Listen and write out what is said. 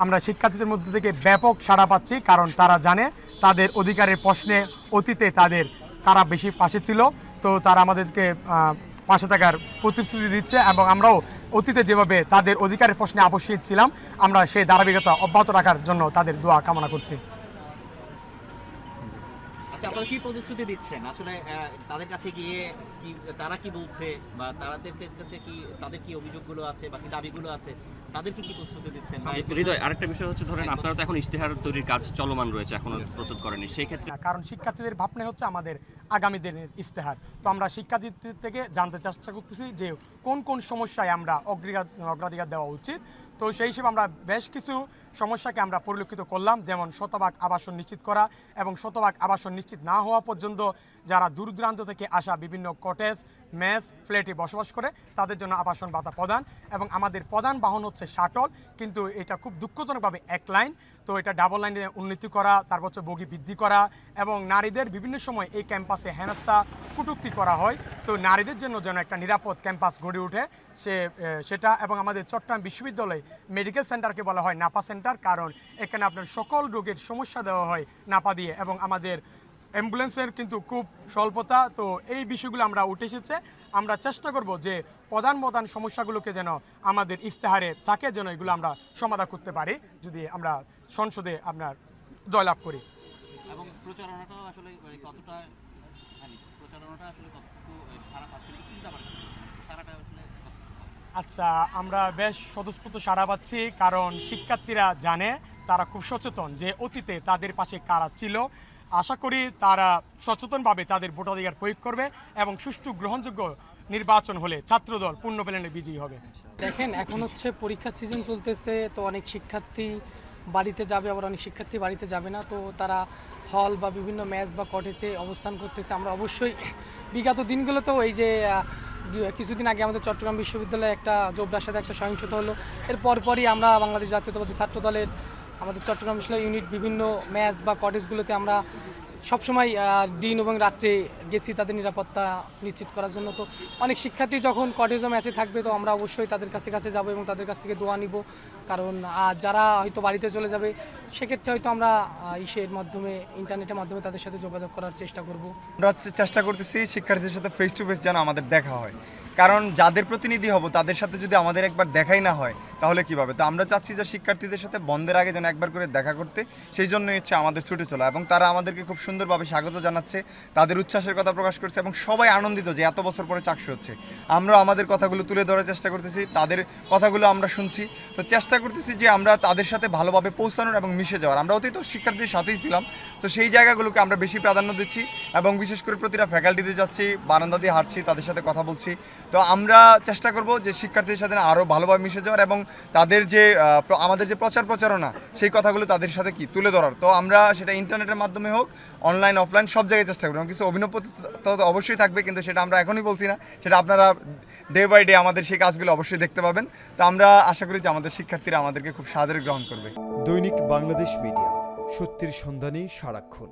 আমরা শিক্ষার্থীদের মধ্যে থেকে ব্যাপক সাড়া পাচ্ছি, কারণ তারা জানে তাদের অধিকারের প্রশ্নে অতীতে তাদের কারা বেশি পাশে ছিল, তো তারা আমাদেরকে পাশে থাকার প্রতিশ্রুতি দিচ্ছে এবং আমরাও অতীতে যেভাবে তাদের অধিকারের প্রশ্নে আপোষহীন ছিলাম আমরা সেই ধারাবাহিকতা অব্যাহত রাখার জন্য তাদের দোয়া কামনা করছি। আপনারা কি প্রতিশ্রুতি দিচ্ছেন আসলে তাদের কাছে গিয়ে, কি তারা কি বলছে বা তাদের কাছে কি তাদের কি অভিযোগগুলো আছে বা কি দাবিগুলো আছে, তাদেরকে কি প্রস্তুতি দিচ্ছেন? হৃদয়, আরেকটা বিষয় হচ্ছে ধরেন আপনারা তো এখন ইশতেহার তৈরির কাজ চলমান রয়েছে, এখনো প্রস্তুত করেনি, সেই ক্ষেত্রে কারণ শিক্ষার্থীদের ভাবনা হচ্ছে আমাদের আগামী দিনের ইশতেহার, তো আমরা শিক্ষার্থীদের থেকে জানতে চেষ্টা করতেছি যে কোন কোন সমস্যায় আমরা অগ্রাধিকার দেওয়া উচিত। তো সেই হিসেবে আমরা বেশ কিছু সমস্যাকে আমরা পরিলক্ষিত করলাম, যেমন শতভাগ আবাসন নিশ্চিত করা এবং শতভাগ আবাসন নিশ্চিত না হওয়া পর্যন্ত যারা দূর দূরান্ত থেকে আসা বিভিন্ন কটেজ, মেস, ফ্ল্যাটে বসবাস করে তাদের জন্য আবাসন ভাতা প্রদান, এবং আমাদের প্রধান বাহন হচ্ছে শাটল, কিন্তু এটা খুব দুঃখজনকভাবে এক লাইন, তো এটা ডাবল লাইনে উন্নতি করা, তারপর হচ্ছে বগি বৃদ্ধি করা, এবং নারীদের বিভিন্ন সময় এই ক্যাম্পাসে হেনস্থা কটূক্তি করা হয়, তো নারীদের জন্য যেন একটা নিরাপদ ক্যাম্পাস গড়ে ওঠে সেটা। এবং আমাদের চট্টগ্রাম বিশ্ববিদ্যালয় মেডিকেল সেন্টারকে বলা হয় নাপা সেন্টার, কারণ এখানে আপনার সকল রোগের সমস্যা দেওয়া হয় নাপা দিয়ে, এবং আমাদের অ্যাম্বুলেন্সের কিন্তু খুব স্বল্পতা, তো এই বিষয়গুলো আমরা উঠে এসেছে। আমরা চেষ্টা করব যে প্রধান সমস্যাগুলোকে যেন আমাদের ইশতেহারে থাকে, যেন এগুলো আমরা সমাধান করতে পারি যদি আমরা সংসদে আপনার জয়লাভ করি। এবং প্রচারণাটাও আসলে কতটা কতটুকু সারা পাচ্ছেন কি ব্যাপার, সারাটা আসলে আচ্ছা, আমরা বেশ স্বতঃস্ফূর্ত সাড়া পাচ্ছি, কারণ শিক্ষার্থীরা জানে, তারা খুব সচেতন যে অতীতে তাদের পাশে কারা ছিল। আশা করি তারা সচেতনভাবে তাদের ভোটাধিকার প্রয়োগ করবে এবং সুষ্ঠু গ্রহণযোগ্য নির্বাচন হলে ছাত্রদল পূর্ণ প্যানেলে বিজয়ী হবে। দেখেন, এখন হচ্ছে পরীক্ষার সিজন চলতেছে, তো অনেক শিক্ষার্থী বাড়িতে যাবে, আবার অনেক শিক্ষার্থী বাড়িতে যাবে না, তো তারা হল বা বিভিন্ন ম্যাচ বা কটেজে অবস্থান করতেছে। আমরা অবশ্যই বিগত দিনগুলোতেও এই যে কিছুদিন আগে আমাদের চট্টগ্রাম বিশ্ববিদ্যালয়ে একটা জোবরার সাথে একটা সহিংসতা হলো, এর পরপরই আমরা বাংলাদেশ জাতীয়তাবাদী ছাত্র দলের আমাদের চট্টগ্রাম বিশ্ববিদ্যালয় ইউনিট বিভিন্ন ম্যাচ বা কটেজগুলোতে আমরা সবসময় দিন এবং রাত্রে গেছি তাদের নিরাপত্তা নিশ্চিত করার জন্য। তো অনেক শিক্ষার্থী যখন কটেজ ও ম্যাচে থাকবে, তো আমরা অবশ্যই তাদের কাছে যাব এবং তাদের কাছ থেকে দোয়া নিব, কারণ যারা হয়তো বাড়িতে চলে যাবে সেক্ষেত্রে হয়তো আমরা মাধ্যমে ইন্টারনেটের মাধ্যমে তাদের সাথে যোগাযোগ করার চেষ্টা করব। আমরা চেষ্টা করতেছি শিক্ষার্থীদের সাথে ফেস টু ফেস যেন আমাদের দেখা হয়, কারণ যাদের প্রতিনিধি হব তাদের সাথে যদি আমাদের একবার দেখাই না হয় তাহলে কীভাবে। তো আমরা চাচ্ছি যে শিক্ষার্থীদের সাথে বন্ধের আগে যেন একবার করে দেখা করতে, সেই জন্যই হচ্ছে আমাদের ছুটে চলা, এবং তারা আমাদেরকে খুব সুন্দরভাবে স্বাগত জানাচ্ছে, তাদের উচ্ছ্বাসের কথা প্রকাশ করছে, এবং সবাই আনন্দিত যে এত বছর পরে চাকরি হচ্ছে। আমরাও আমাদের কথাগুলো তুলে ধরার চেষ্টা করতেছি, তাদের কথাগুলো আমরা শুনছি, তো চেষ্টা করতেছি যে আমরা তাদের সাথে ভালোভাবে পৌঁছানোর এবং মিশে যাওয়ার। আমরা অতীত শিক্ষার্থীদের সাথেই ছিলাম, তো সেই জায়গাগুলোকে আমরা বেশি প্রাধান্য দিচ্ছি, এবং বিশেষ করে প্রতিটা ফ্যাকাল্টিতে যাচ্ছি, বারান্দা দিয়ে হাঁটছি, তাদের সাথে কথা বলছি। তো আমরা চেষ্টা করব যে শিক্ষার্থীদের সাথে আরও ভালোভাবে মিশে যাওয়ার, এবং তাদের যে আমাদের যে প্রচারণা সেই কথাগুলো তাদের সাথে কি তুলে ধরার। তো আমরা সেটা ইন্টারনেটের মাধ্যমে হোক, অনলাইন অফলাইন সব জায়গায় চেষ্টা করব। কিছু অভিনব তো অবশ্যই থাকবে, কিন্তু সেটা আমরা এখনই বলছি না, সেটা আপনারা ডে বাই ডে আমাদের সেই কাজগুলো অবশ্যই দেখতে পাবেন। তো আমরা আশা করি যে আমাদের শিক্ষার্থীরা আমাদেরকে খুব সাদরে গ্রহণ করবে। দৈনিক বাংলাদেশ মিডিয়া, সত্যির সন্ধানে সারাক্ষণ।